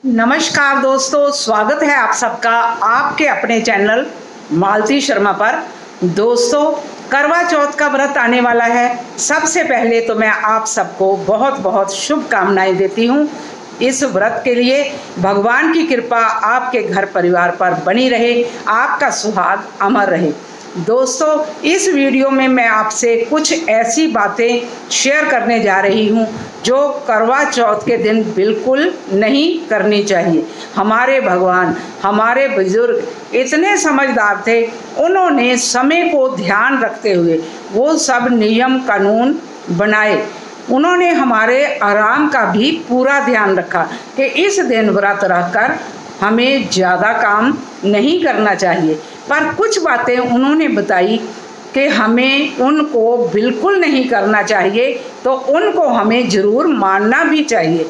नमस्कार दोस्तों, स्वागत है आप सबका आपके अपने चैनल मालती शर्मा पर। दोस्तों, करवा चौथ का व्रत आने वाला है। सबसे पहले तो मैं आप सबको बहुत बहुत शुभकामनाएं देती हूँ इस व्रत के लिए। भगवान की कृपा आपके घर परिवार पर बनी रहे, आपका सुहाग अमर रहे। दोस्तों, इस वीडियो में मैं आपसे कुछ ऐसी बातें शेयर करने जा रही हूँ जो करवा चौथ के दिन बिल्कुल नहीं करनी चाहिए। हमारे भगवान, हमारे बुजुर्ग इतने समझदार थे, उन्होंने समय को ध्यान रखते हुए वो सब नियम कानून बनाए। उन्होंने हमारे आराम का भी पूरा ध्यान रखा कि इस दिन व्रत रखकर हमें ज़्यादा काम नहीं करना चाहिए। पर कुछ बातें उन्होंने बताई कि हमें उनको बिल्कुल नहीं करना चाहिए, तो उनको हमें ज़रूर मानना भी चाहिए।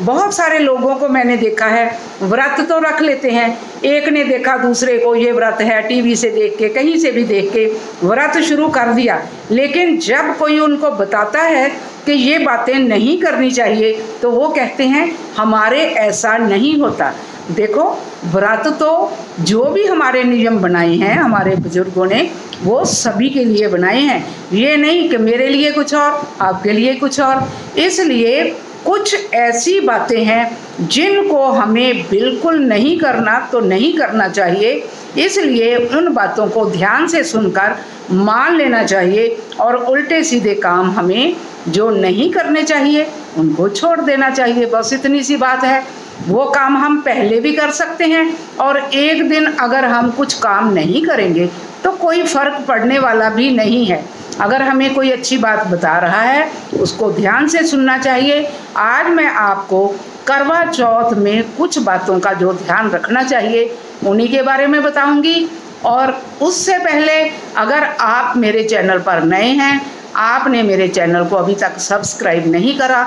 बहुत सारे लोगों को मैंने देखा है, व्रत तो रख लेते हैं। एक ने देखा दूसरे को ये व्रत है, टीवी से देख के, कहीं से भी देख के व्रत शुरू कर दिया। लेकिन जब कोई उनको बताता है कि ये बातें नहीं करनी चाहिए, तो वो कहते हैं हमारे ऐसा नहीं होता। देखो, व्रत तो जो भी हमारे नियम बनाए हैं हमारे बुजुर्गों ने, वो सभी के लिए बनाए हैं। ये नहीं कि मेरे लिए कुछ और आपके लिए कुछ और। इसलिए कुछ ऐसी बातें हैं जिनको हमें बिल्कुल नहीं करना तो नहीं करना चाहिए। इसलिए उन बातों को ध्यान से सुनकर मान लेना चाहिए और उल्टे सीधे काम हमें जो नहीं करने चाहिए उनको छोड़ देना चाहिए। बस इतनी सी बात है। वो काम हम पहले भी कर सकते हैं, और एक दिन अगर हम कुछ काम नहीं करेंगे तो कोई फर्क पड़ने वाला भी नहीं है। अगर हमें कोई अच्छी बात बता रहा है उसको ध्यान से सुनना चाहिए। आज मैं आपको करवा चौथ में कुछ बातों का जो ध्यान रखना चाहिए उन्हीं के बारे में बताऊंगी। और उससे पहले, अगर आप मेरे चैनल पर नए हैं, आपने मेरे चैनल को अभी तक सब्सक्राइब नहीं करा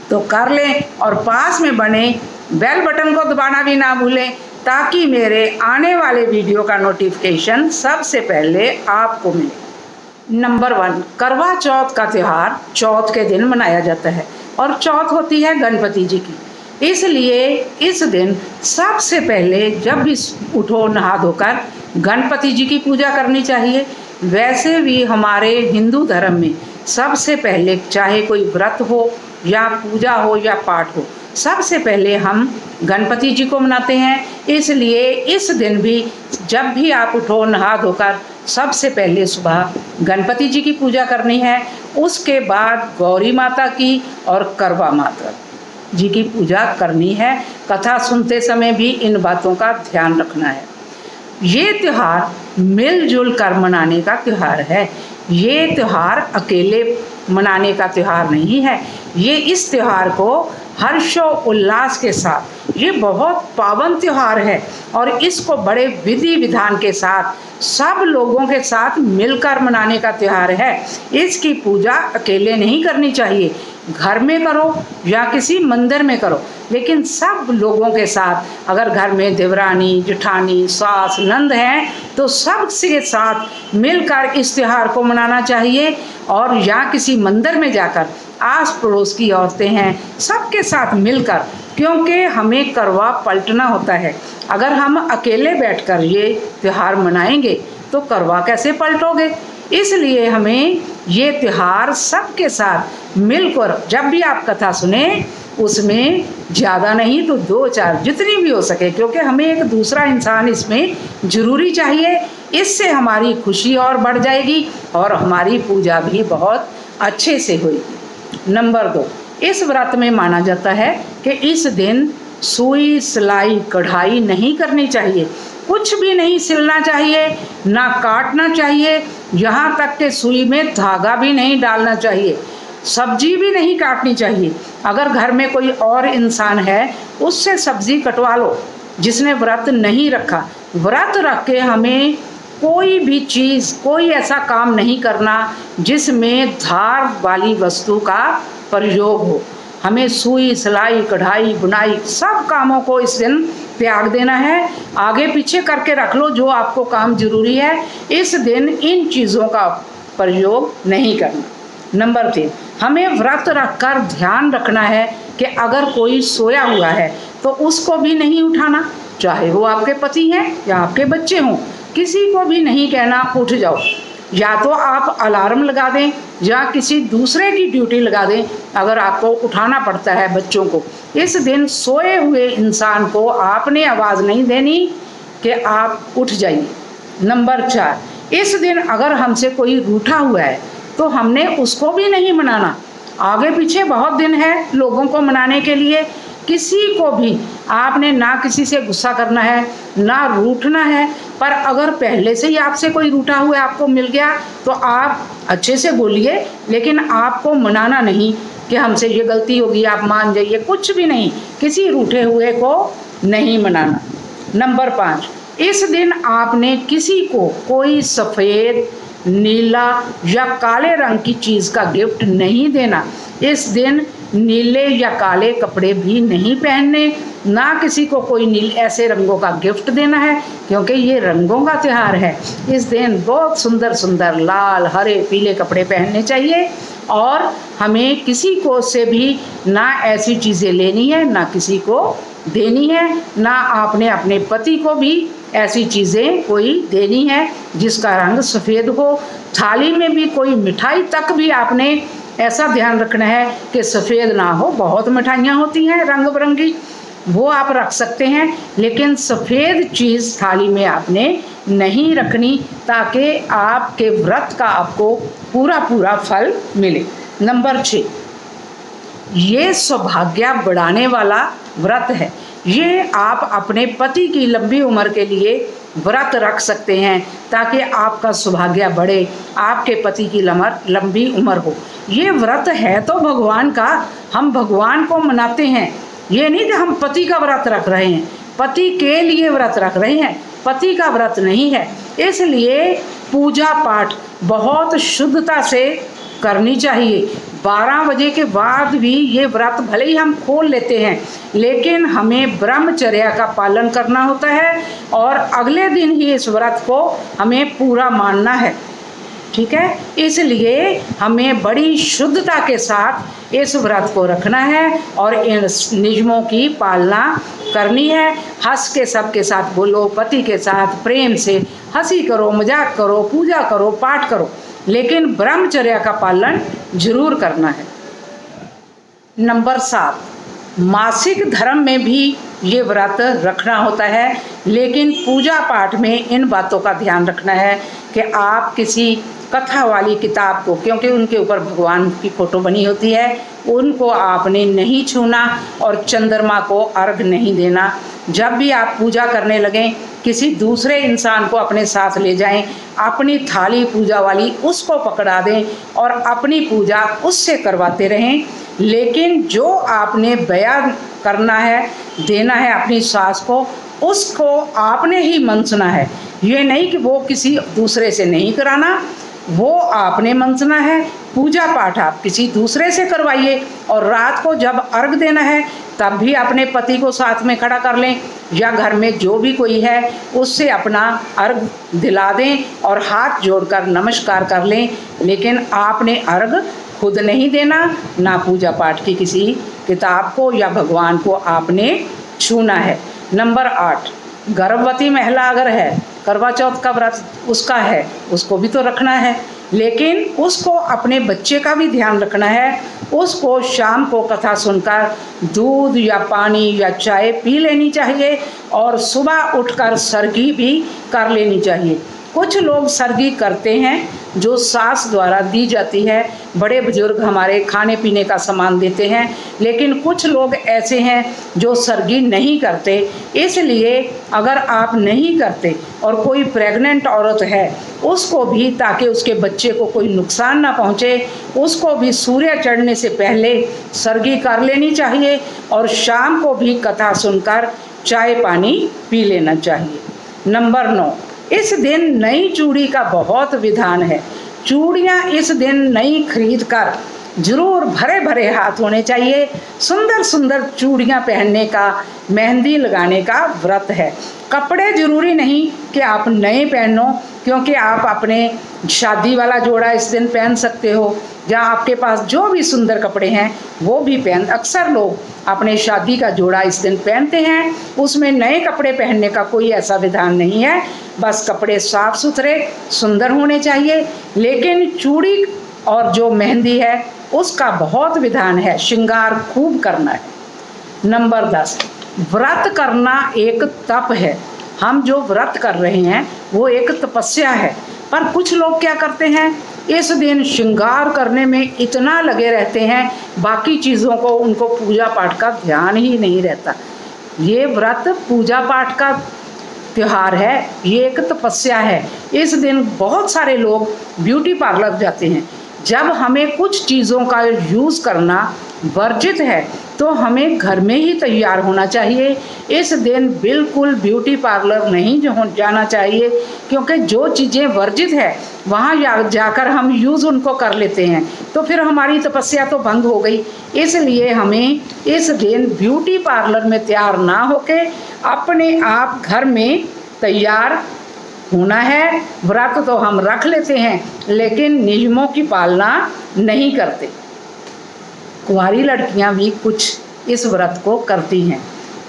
तो कर लें, और पास में बने बेल बटन को दबाना भी ना भूलें, ताकि मेरे आने वाले वीडियो का नोटिफिकेशन सबसे पहले आपको मिले। नंबर 1, करवा चौथ का त्यौहार चौथ के दिन मनाया जाता है, और चौथ होती है गणपति जी की। इसलिए इस दिन सबसे पहले जब भी उठो नहा धोकर गणपति जी की पूजा करनी चाहिए। वैसे भी हमारे हिंदू धर्म में सबसे पहले, चाहे कोई व्रत हो या पूजा हो या पाठ हो, सबसे पहले हम गणपति जी को मनाते हैं। इसलिए इस दिन भी जब भी आप उठो नहा धोकर सबसे पहले सुबह गणपति जी की पूजा करनी है। उसके बाद गौरी माता की और करवा माता जी की पूजा करनी है। कथा सुनते समय भी इन बातों का ध्यान रखना है। ये त्यौहार मिलजुल कर मनाने का त्यौहार है। ये त्यौहार अकेले मनाने का त्यौहार नहीं है। ये इस त्यौहार को हर्षो उल्लास के साथ, ये बहुत पावन त्यौहार है, और इसको बड़े विधि विधान के साथ सब लोगों के साथ मिलकर मनाने का त्यौहार है। इसकी पूजा अकेले नहीं करनी चाहिए, घर में करो या किसी मंदिर में करो, लेकिन सब लोगों के साथ। अगर घर में देवरानी, जेठानी, सास, नंद हैं तो सब के साथ मिलकर इस त्यौहार को मनाना चाहिए। और या किसी मंदिर में जाकर आस पड़ोस की औरतें हैं सबके साथ मिलकर, क्योंकि हमें करवा पलटना होता है। अगर हम अकेले बैठकर ये त्यौहार मनाएंगे तो करवा कैसे पलटोगे। इसलिए हमें ये त्यौहार सबके साथ मिलकर, जब भी आप कथा सुने उसमें ज़्यादा नहीं तो 2-4 जितनी भी हो सके, क्योंकि हमें एक दूसरा इंसान इसमें ज़रूरी चाहिए। इससे हमारी खुशी और बढ़ जाएगी और हमारी पूजा भी बहुत अच्छे से होगी। नंबर 2, इस व्रत में माना जाता है कि इस दिन सुई, सिलाई, कढ़ाई नहीं करनी चाहिए। कुछ भी नहीं सिलना चाहिए, ना काटना चाहिए, यहाँ तक कि सुई में धागा भी नहीं डालना चाहिए। सब्जी भी नहीं काटनी चाहिए। अगर घर में कोई और इंसान है उससे सब्जी कटवा लो जिसने व्रत नहीं रखा। व्रत रख के हमें कोई भी चीज़, कोई ऐसा काम नहीं करना जिसमें धार वाली वस्तु का प्रयोग हो। हमें सुई, सिलाई, कढ़ाई, बुनाई सब कामों को इस दिन त्याग देना है। आगे पीछे करके रख लो जो आपको काम जरूरी है। इस दिन इन चीज़ों का प्रयोग नहीं करना। नंबर 3, हमें व्रत रखकर ध्यान रखना है कि अगर कोई सोया हुआ है तो उसको भी नहीं उठाना, चाहे वो आपके पति हैं या आपके बच्चे हों, किसी को भी नहीं कहना उठ जाओ। या तो आप अलार्म लगा दें या किसी दूसरे की ड्यूटी लगा दें अगर आपको उठाना पड़ता है बच्चों को। इस दिन सोए हुए इंसान को आपने आवाज़ नहीं देनी कि आप उठ जाइए। नंबर 4, इस दिन अगर हमसे कोई रूठा हुआ है तो हमने उसको भी नहीं मनाना। आगे पीछे बहुत दिन है लोगों को मनाने के लिए, किसी को भी आपने ना किसी से गुस्सा करना है ना रूठना है। पर अगर पहले से ही आपसे कोई रूठा हुआ आपको मिल गया तो आप अच्छे से बोलिए, लेकिन आपको मनाना नहीं कि हमसे ये गलती होगी आप मान जाइए, कुछ भी नहीं, किसी रूठे हुए को नहीं मनाना। नंबर 5, इस दिन आपने किसी को कोई सफ़ेद, नीला या काले रंग की चीज़ का गिफ्ट नहीं देना। इस दिन नीले या काले कपड़े भी नहीं पहनने, ना किसी को कोई नीले ऐसे रंगों का गिफ्ट देना है, क्योंकि ये रंगों का त्यौहार है। इस दिन बहुत सुंदर सुंदर लाल, हरे, पीले कपड़े पहनने चाहिए और हमें किसी को से भी ना ऐसी चीज़ें लेनी है, ना किसी को देनी है, ना आपने अपने पति को भी ऐसी चीज़ें कोई देनी है जिसका रंग सफ़ेद हो। थाली में भी कोई मिठाई तक भी आपने ऐसा ध्यान रखना है कि सफ़ेद ना हो। बहुत मिठाइयाँ होती हैं रंग बिरंगी, वो आप रख सकते हैं, लेकिन सफ़ेद चीज़ थाली में आपने नहीं रखनी ताकि आपके व्रत का आपको पूरा पूरा फल मिले। नंबर 6, ये सौभाग्य बढ़ाने वाला व्रत है। ये आप अपने पति की लंबी उम्र के लिए व्रत रख सकते हैं ताकि आपका सौभाग्य बढ़े, आपके पति की लंबी उम्र हो। ये व्रत है तो भगवान का, हम भगवान को मनाते हैं। ये नहीं कि हम पति का व्रत रख रहे हैं, पति के लिए व्रत रख रहे हैं, पति का व्रत नहीं है। इसलिए पूजा पाठ बहुत शुद्धता से करनी चाहिए। 12 बजे के बाद भी ये व्रत भले ही हम खोल लेते हैं, लेकिन हमें ब्रह्मचर्या का पालन करना होता है और अगले दिन ही इस व्रत को हमें पूरा मानना है। ठीक है, इसलिए हमें बड़ी शुद्धता के साथ इस व्रत को रखना है और इन नियमों की पालना करनी है। हंस के सबके साथ बोलो, पति के साथ प्रेम से हंसी करो, मजाक करो, पूजा करो, पाठ करो, लेकिन ब्रह्मचर्या का पालन जरूर करना है। नंबर 7, मासिक धर्म में भी ये व्रत रखना होता है, लेकिन पूजा पाठ में इन बातों का ध्यान रखना है कि आप किसी कथा वाली किताब को, क्योंकि उनके ऊपर भगवान की फ़ोटो बनी होती है, उनको आपने नहीं छूना और चंद्रमा को अर्घ नहीं देना। जब भी आप पूजा करने लगें किसी दूसरे इंसान को अपने साथ ले जाएं, अपनी थाली पूजा वाली उसको पकड़ा दें और अपनी पूजा उससे करवाते रहें। लेकिन जो आपने बयान करना है, देना है अपनी सास को, उसको आपने ही मनसना है। ये नहीं कि वो किसी दूसरे से नहीं कराना, वो आपने मनसना है। पूजा पाठ आप किसी दूसरे से करवाइए और रात को जब अर्घ देना है तब भी अपने पति को साथ में खड़ा कर लें या घर में जो भी कोई है उससे अपना अर्घ दिला दें और हाथ जोड़कर नमस्कार कर लें। लेकिन आपने अर्घ खुद नहीं देना, ना पूजा पाठ की किसी किताब को या भगवान को आपने छूना है। नंबर 8, गर्भवती महिला अगर है, करवा चौथ का व्रत उसका है, उसको भी तो रखना है, लेकिन उसको अपने बच्चे का भी ध्यान रखना है। उसको शाम को कथा सुनकर दूध या पानी या चाय पी लेनी चाहिए और सुबह उठकर सरगी भी कर लेनी चाहिए। कुछ लोग सरगी करते हैं जो सास द्वारा दी जाती है, बड़े बुजुर्ग हमारे खाने पीने का सामान देते हैं, लेकिन कुछ लोग ऐसे हैं जो सरगी नहीं करते। इसलिए अगर आप नहीं करते और कोई प्रेग्नेंट औरत है उसको भी, ताकि उसके बच्चे को कोई नुकसान ना पहुँचे, उसको भी सूर्य चढ़ने से पहले सरगी कर लेनी चाहिए और शाम को भी कथा सुनकर चाय पानी पी लेना चाहिए। नंबर 9, इस दिन नई चूड़ी का बहुत विधान है। चूड़ियाँ इस दिन नई खरीद कर जरूर भरे भरे हाथ होने चाहिए। सुंदर सुंदर चूड़ियाँ पहनने का, मेहंदी लगाने का व्रत है। कपड़े जरूरी नहीं कि आप नए पहनो, क्योंकि आप अपने शादी वाला जोड़ा इस दिन पहन सकते हो। जहाँ आपके पास जो भी सुंदर कपड़े हैं वो भी पहन, अक्सर लोग अपने शादी का जोड़ा इस दिन पहनते हैं। उसमें नए कपड़े पहनने का कोई ऐसा विधान नहीं है, बस कपड़े साफ सुथरे सुंदर होने चाहिए। लेकिन चूड़ी और जो मेहंदी है उसका बहुत विधान है, श्रृंगार खूब करना है। नंबर 10, व्रत करना एक तप है। हम जो व्रत कर रहे हैं वो एक तपस्या है। पर कुछ लोग क्या करते हैं, इस दिन श्रृंगार करने में इतना लगे रहते हैं, बाकी चीज़ों को, उनको पूजा पाठ का ध्यान ही नहीं रहता। ये व्रत पूजा पाठ का त्योहार है, ये एक तपस्या है। इस दिन बहुत सारे लोग ब्यूटी पार्लर जाते हैं। जब हमें कुछ चीज़ों का यूज़ करना वर्जित है तो हमें घर में ही तैयार होना चाहिए। इस दिन बिल्कुल ब्यूटी पार्लर नहीं जाना चाहिए, क्योंकि जो चीज़ें वर्जित है वहाँ जाकर हम यूज़ उनको कर लेते हैं तो फिर हमारी तपस्या तो भंग हो गई। इसलिए हमें इस दिन ब्यूटी पार्लर में तैयार ना होके अपने आप घर में तैयार होना है। व्रत तो हम रख लेते हैं लेकिन नियमों की पालना नहीं करते। कुंवारी लड़कियां भी कुछ इस व्रत को करती हैं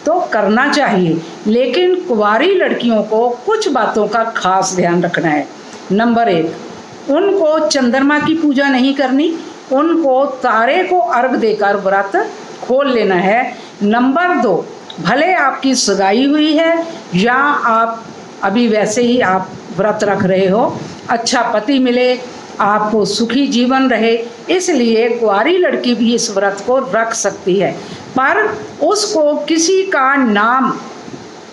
तो करना चाहिए, लेकिन कुंवारी लड़कियों को कुछ बातों का खास ध्यान रखना है। नंबर 1, उनको चंद्रमा की पूजा नहीं करनी, उनको तारे को अर्घ देकर व्रत खोल लेना है। नंबर 2, भले आपकी सगाई हुई है या आप अभी वैसे ही आप व्रत रख रहे हो, अच्छा पति मिले, आपको सुखी जीवन रहे, इसलिए कुंवारी लड़की भी इस व्रत को रख सकती है। पर उसको किसी का नाम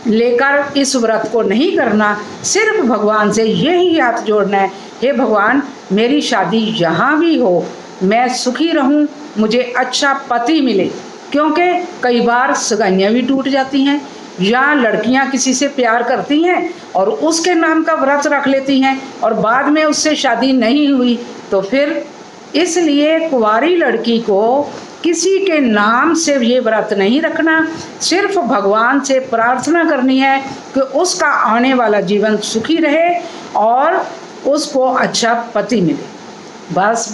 लेकर इस व्रत को नहीं करना। सिर्फ भगवान से यही हाथ जोड़ना है, हे भगवान मेरी शादी यहाँ भी हो, मैं सुखी रहूँ, मुझे अच्छा पति मिले। क्योंकि कई बार सगाइयाँ भी टूट जाती हैं या लड़कियां किसी से प्यार करती हैं और उसके नाम का व्रत रख लेती हैं और बाद में उससे शादी नहीं हुई तो फिर, इसलिए कुंवारी लड़की को किसी के नाम से ये व्रत नहीं रखना। सिर्फ भगवान से प्रार्थना करनी है कि उसका आने वाला जीवन सुखी रहे और उसको अच्छा पति मिले। बस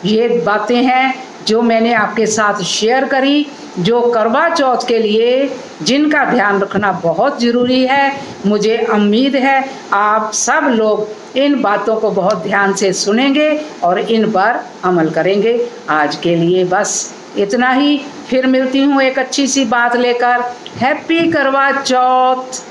ये बातें हैं जो मैंने आपके साथ शेयर करी, जो करवा चौथ के लिए जिनका ध्यान रखना बहुत ज़रूरी है। मुझे उम्मीद है आप सब लोग इन बातों को बहुत ध्यान से सुनेंगे और इन पर अमल करेंगे। आज के लिए बस इतना ही, फिर मिलती हूँ एक अच्छी सी बात लेकर। हैप्पी करवा चौथ।